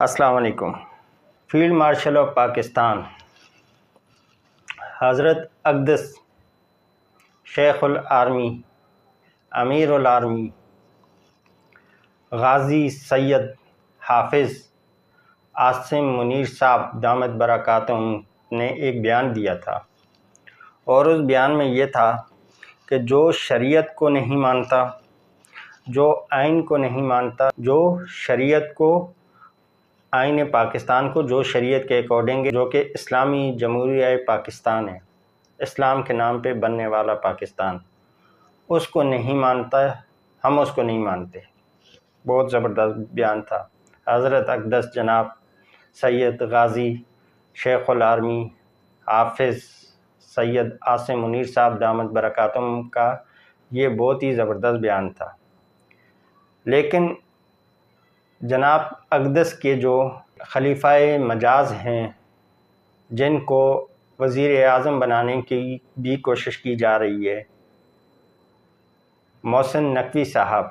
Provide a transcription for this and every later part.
السلام علیکم۔ Field marshal of Pakistan حضرت اقدس شیخ الارمی امیر الارمی غازی سید حافظ عاصم منیر صاحب دامت برکاتہم نے ایک بیان دیا تھا، اور اس بیان میں یہ تھا کہ جو شریعت کو نہیں مانتا، جو آئین کو نہیں مانتا، جو شریعت کو، آئین پاکستان کو، جو شریعت کے اکارڈنگ، جو کہ اسلامی جمہوریہ پاکستان ہے، اسلام کے نام پہ بننے والا پاکستان، اس کو نہیں مانتا، ہم اس کو نہیں مانتے۔ بہت زبردست بیان تھا۔ حضرت اقدس جناب سید غازی شیخ الارمی حافظ سید عاصم منیر صاحب دامت برکاتہم کا یہ بہت ہی زبردست بیان تھا، لیکن جناب اقدس کے جو خلیفہ مجاز ہیں، جن کو وزیر اعظم بنانے کی بھی کوشش کی جا رہی ہے، محسن نقوی صاحب،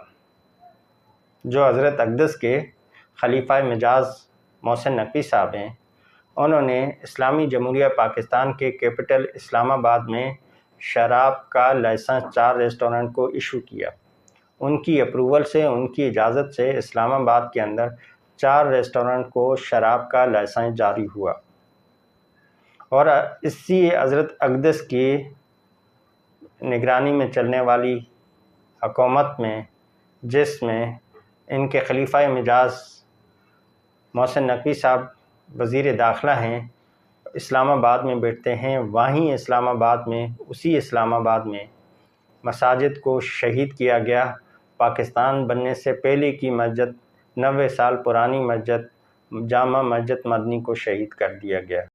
جو حضرت اقدس کے خلیفہ مجاز محسن نقوی صاحب ہیں، انہوں نے اسلامی جمہوریہ پاکستان کے کیپٹل اسلام آباد میں شراب کا لائسنس 4 ریسٹورنٹ کو ایشو کیا۔ ان کی اپروول سے، ان کی اجازت سے اسلام آباد کے اندر 4 ریسٹورنٹ کو شراب کا لائسنس جاری ہوا، اور اسی حضرت اقدس کی نگرانی میں چلنے والی حکومت میں، جس میں ان کے خلیفہ مجاز محسن نقوی صاحب وزیر داخلہ ہیں، اسلام آباد میں بیٹھتے ہیں، وہیں اسلام آباد میں، اسی اسلام آباد میں مساجد کو شہید کیا گیا۔ پاکستان بننے سے پہلے کی مسجد، 90 سال پرانی مسجد جامع مسجد مدنی کو شہید کر دیا گیا۔